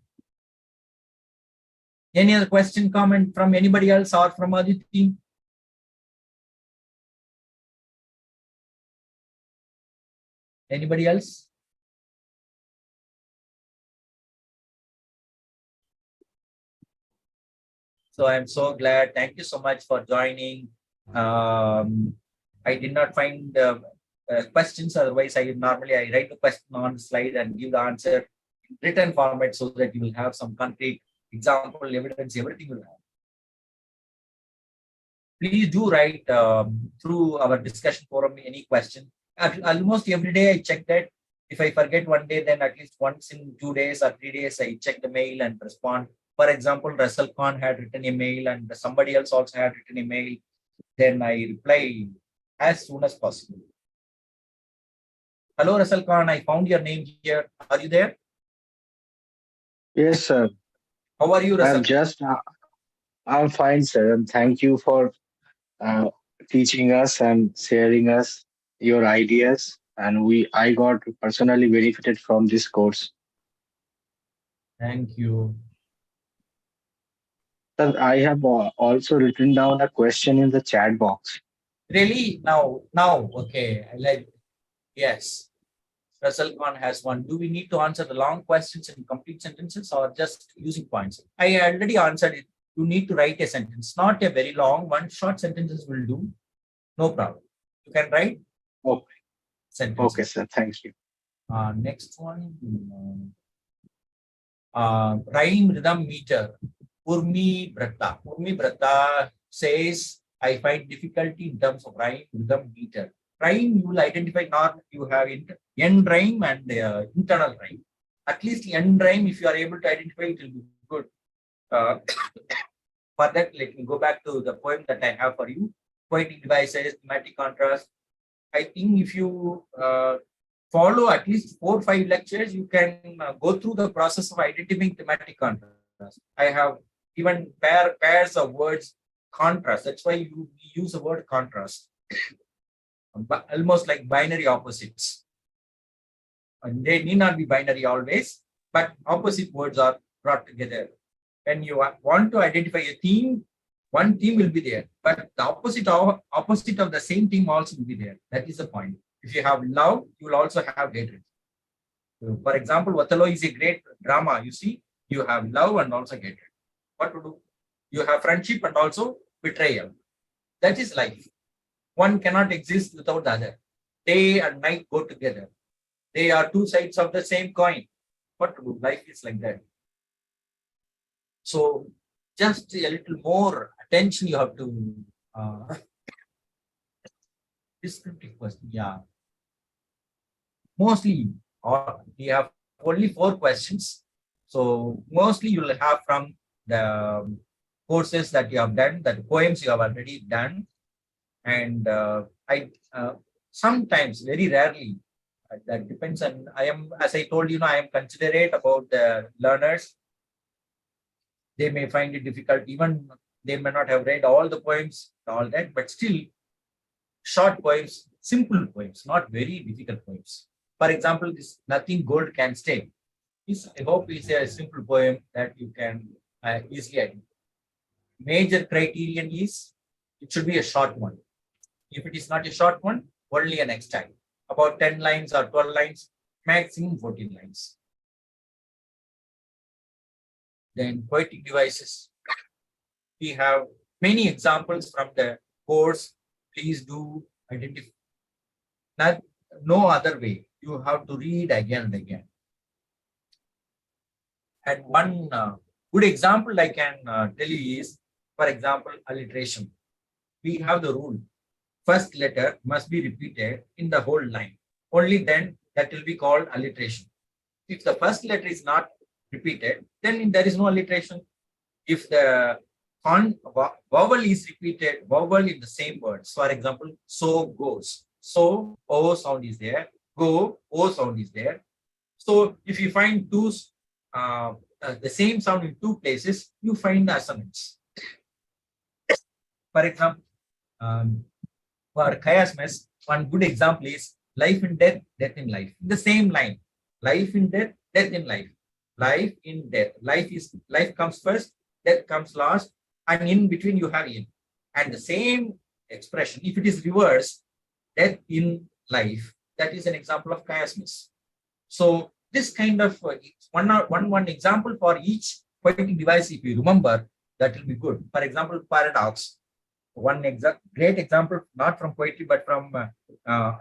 Any other question, comment from anybody else or from Aditi? Anybody else? So I'm so glad. Thank you so much for joining. I did not find questions. Otherwise, I write the question on the slide and give the answer in written format so that you will have some concrete example, evidence, everything you will have. Please do write through our discussion forum any question. Almost every day I check that. If I forget one day, then at least once in 2 days or 3 days, I check the mail and respond. For example, Russell Khan had written a mail and somebody else also had written a mail. Then I reply as soon as possible. Hello, Russell Khan. I found your name here. Are you there? Yes, sir. How are you, Russell? I'm fine, sir. And thank you for teaching us and sharing us your ideas. And I got personally benefited from this course. Thank you. Sir, I have also written down a question in the chat box. Really? Now, okay. Yes. Russell Khan has one. Do we need to answer the long questions in complete sentences or just using points? I already answered it. You need to write a sentence, not a very long one. Short sentences will do. No problem. You can write sentences. Okay, sir. Thank you. Next one. Rhyme rhythm meter. Urmi Brata says, I find difficulty in terms of rhyme rhythm meter. Rhyme, you will identify not you have end rhyme and internal rhyme. At least end rhyme, if you are able to identify, it will be good. For that, let me go back to the poem that I have for you. Poetic devices, thematic contrast. I think if you follow at least 4 or 5 lectures, you can go through the process of identifying thematic contrast. I have even pairs of words contrast. That's why you use the word contrast. Almost like binary opposites. And they need not be binary always, but opposite words are brought together. When you want to identify a theme, one theme will be there, but the opposite of the same theme also will be there. That is the point. If you have love, you will also have hatred. So for example, Othello is a great drama. You see, you have love and also hatred. What to do? You have friendship and also betrayal. That is life. One cannot exist without the other. Day and night go together. They are two sides of the same coin. What to do? Life is like that. So just a little more attention you have to descriptive question. Yeah. Mostly, we have only 4 questions. So mostly you will have from the courses that you have done, that poems you have already done. And I sometimes, very rarely, that depends on, as I told you, I am considerate about the learners. They may find it difficult, even they may not have read all the poems, all that, but still short poems, simple poems, not very difficult poems. For example, this Nothing Gold Can Stay. I hope is a simple poem that you can easily identify. Major criterion is it should be a short one. If it is not a short one, only an extract. About 10 lines or 12 lines, maximum 14 lines. Then poetic devices. We have many examples from the course Please do identify. Not, no other way. You have to read again and again. And one good example I can tell you is, for example, alliteration. We have the rule. First letter must be repeated in the whole line. Only then that will be called alliteration. If the first letter is not repeated, then there is no alliteration. If the vowel is repeated, vowel in the same words. For example, so goes. So O sound is there. Go, O sound is there. So if you find the same sound in two places, you find the assonance. For example, for chiasmus, one good example is life in death, death in life. In the same line, life in death, death in life. Life in death. Life comes first, death comes last, and in between you have in. And the same expression, if it is reversed, death in life, that is an example of chiasmus. So this kind of one example for each poetic device, if you remember, that will be good. For example, paradox. One great example, not from poetry, but from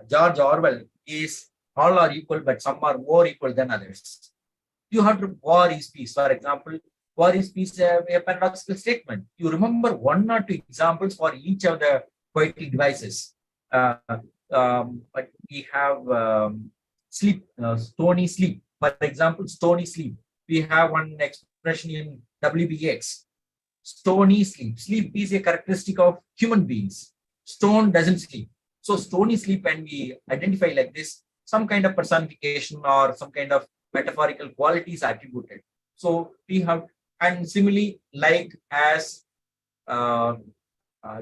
George Orwell, is all are equal, but some are more equal than others. You have to war is peace. For example, war is peace, a paradoxical statement. You remember one or two examples for each of the poetic devices. But we have sleep, stony sleep. For example, stony sleep. We have one expression in WBX. Stony sleep. Sleep is a characteristic of human beings. Stone doesn't sleep. So stony sleep, when we identify like this, some kind of personification or some kind of metaphorical qualities attributed. So we have, and similarly, like as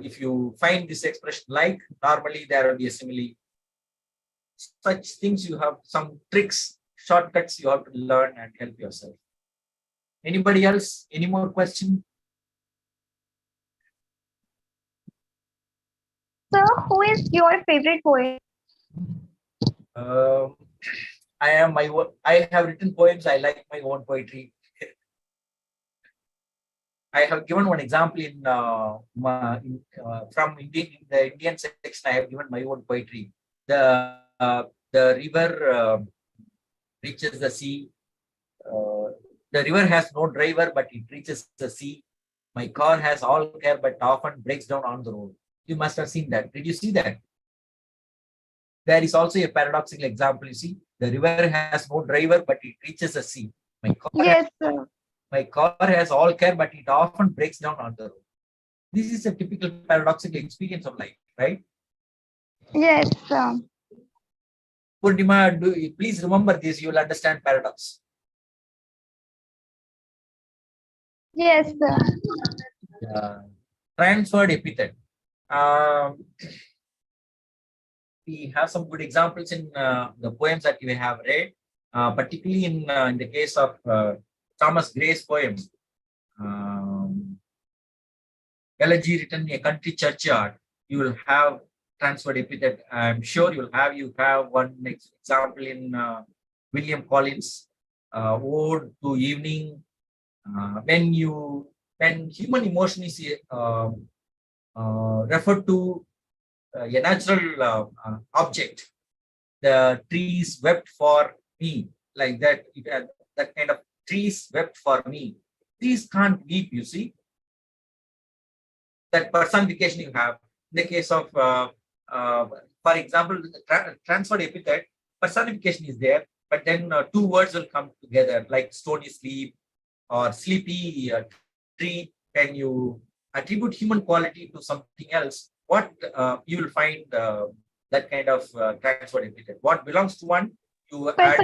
if you find this expression like, normally there will be a simile. Such things, you have some tricks, shortcuts you have to learn and help yourself. Anybody else? Any more question? Sir, who is your favorite poet? I have written poems. I like my own poetry. I have given one example from in the Indian section. I have given my own poetry. The river reaches the sea. The river has no driver, but it reaches the sea. My car has all care, but often breaks down on the road. You must have seen that. Did you see that? There is also a paradoxical example. You see, the river has no driver, but it reaches the sea. Yes, sir. My car has all care, but it often breaks down on the road. This is a typical paradoxical experience of life, right? Yes, sir. Purnima, please remember this. You will understand paradox. Yes, sir. Transferred epithet. We have some good examples in the poems that we have read, particularly in the case of Thomas Gray's poems. Elegy written in a country churchyard, you will have transferred epithet. I'm sure you have one example in William Collins' Ode to Evening. When human emotion is referred to a natural object, the trees wept for me, like that. That kind of trees wept for me. Trees can't weep, you see. That personification you have. In the case of, for example, transferred epithet, personification is there, but then two words will come together, like stony sleep or sleepy tree. When you attribute human quality to something else, what you will find that kind of transferred epithet. What belongs to one, you add.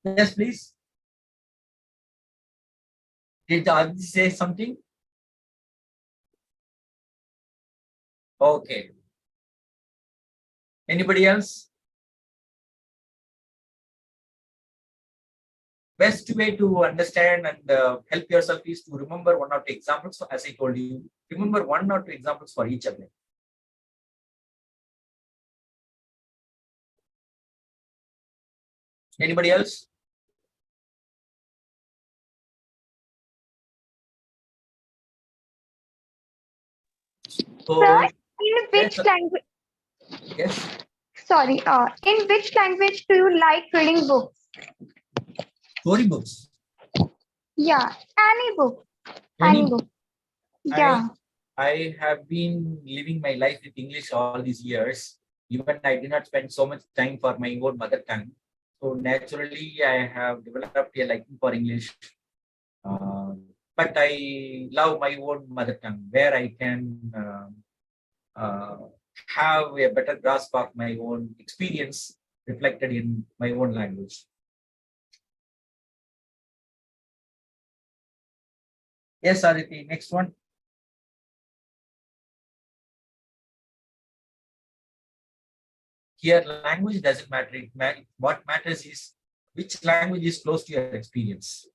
Yes, please. Did Aditi say something? Okay. Anybody else? Best way to understand and help yourself is to remember one or two examples. So as I told you, remember one or two examples for each of them. Anybody else? So, Sir, In which Yes, language? yes. Sorry. In which language do you like reading books? Storybooks. Yeah, any book. Any Any book. I Yeah. I have been living my life with English all these years. Even I did not spend so much time for my own mother tongue. So naturally, I have developed a liking for English. Uh, but I love my own mother tongue, where I can uh, have a better grasp of my own experience reflected in my own language. Yes, Aditi, next one. Here, language doesn't matter. What matters is which language is close to your experience.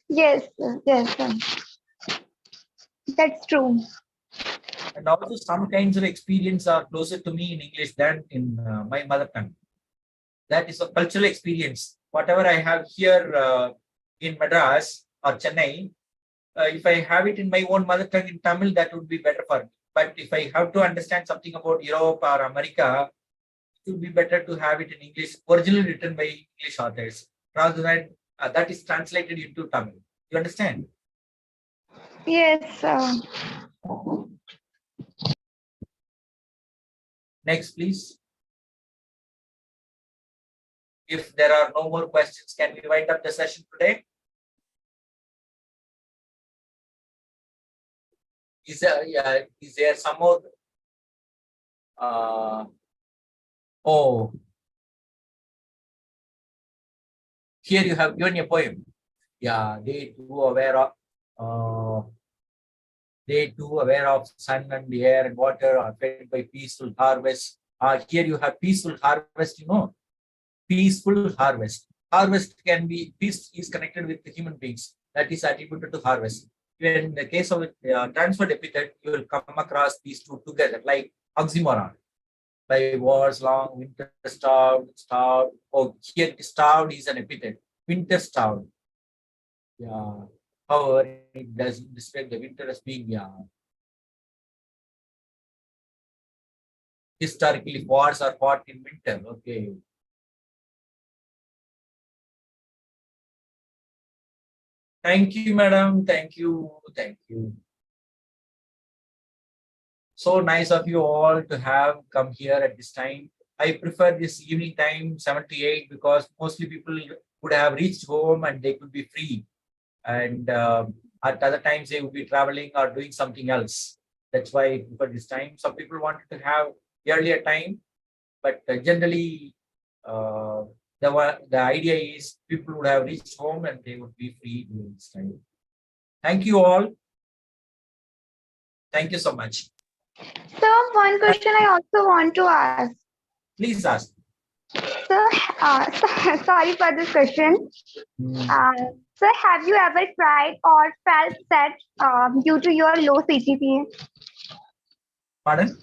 Yes. Yes. That's true. And also, some kinds of experience are closer to me in English than in my mother tongue. That is a cultural experience. Whatever I have here in Madras or Chennai, if I have it in my own mother tongue in Tamil, that would be better for me. But if I have to understand something about Europe or America, it would be better to have it in English, originally written by English authors, rather than that is translated into Tamil. You understand? Yes. Next, please. If there are no more questions, can we wind up the session today? Is there some more? Oh, here you have given a poem. Yeah, they too aware of sun and air and water are fed by peaceful harvest. Here you have peaceful harvest, peaceful harvest. Harvest can be, peace is connected with the human beings. That is attributed to harvest. In the case of transferred epithet, you will come across these two together, like oxymoron. By wars long, winter starved. Oh, here starved is an epithet. Winter starved. Yeah. However, it doesn't describe the winter as being, yeah. Historically, wars are fought in winter. Okay. Thank you, madam. Thank you. Thank you. So nice of you all to have come here at this time. I prefer this evening time, 7 to 8, because mostly people would have reached home and they could be free. And at other times, they would be traveling or doing something else. That's why I prefer this time. Some people wanted to have earlier time, but generally, the idea is people would have reached home and they would be free during this time. Thank you all. Thank you so much. So one question I also want to ask. Please ask. So, sorry for this question. So, have you ever cried or felt sad due to your low CGPA? Pardon?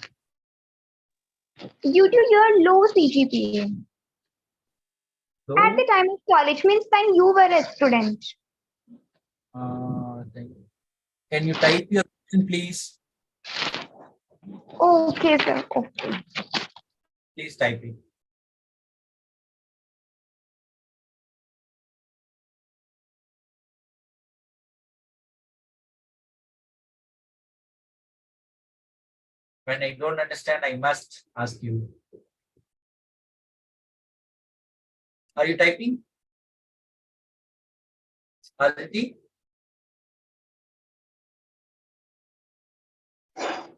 Due to your low CGPA So, at the time of college, means when you were a student. thank you. Can you type your question, please? Okay, sir. Okay. Please type it. When I don't understand, I must ask you. Are you typing? Aditi?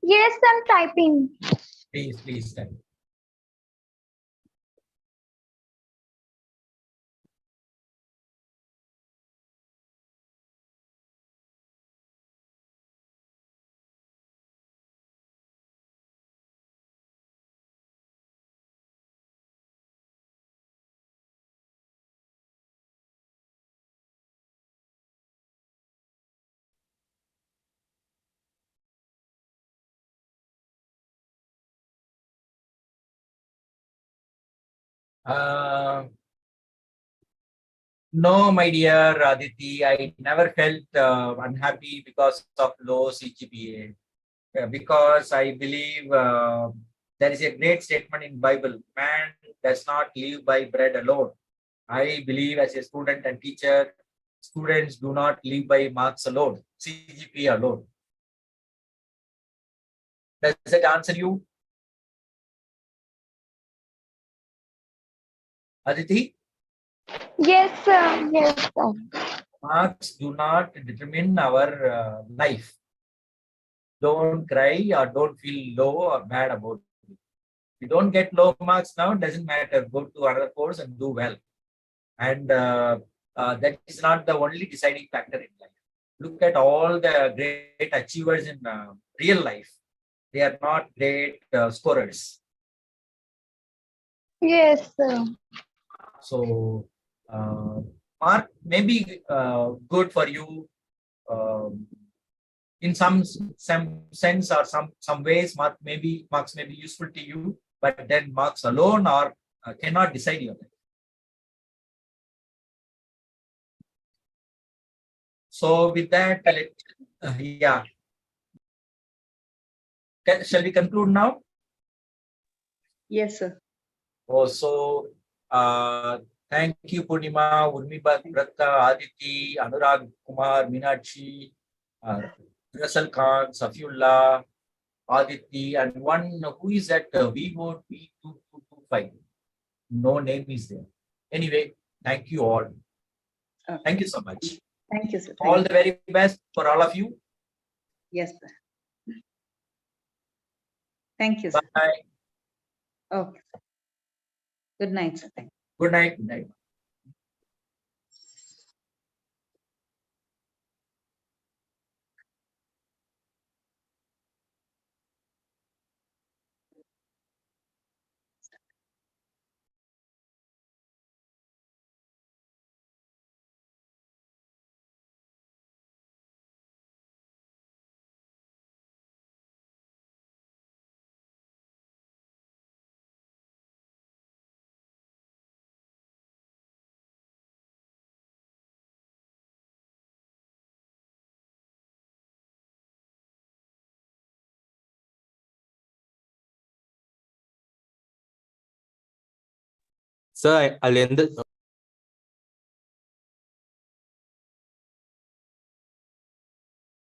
Yes, I'm typing. Please type. No, my dear Aditi, I never felt unhappy because of low CGPA. because I believe there is a great statement in Bible, man does not live by bread alone. I believe as a student and teacher, students do not live by marks alone, CGP alone. Does that answer you, Aditi? Yes, sir. Yes, sir. Marks do not determine our life. Don't cry or don't feel low or bad about it. If you don't get low marks now, doesn't matter. Go to another course and do well. And that is not the only deciding factor in life. Look at all the great achievers in real life. They are not great scorers. Yes, sir. So, mark may be good for you in some sense or some ways. Marks may be useful to you, but then marks alone are cannot decide your life. So with that, yeah, shall we conclude now? Yes, sir. Also, thank you, Purnima, Urmi Bratta, Aditi, Anurag Kumar, Meenakshi, Russell Khan, Safiullah, Aditi, and one who is at Vivo P2225. No name is there. Anyway, thank you all. Okay. Thank you so much. Thank you, sir. All the very best for all of you. Yes, sir. Thank you, sir. Bye. Okay. Good night, sir. Thank you. Good night. Good night. Sir, I'll end the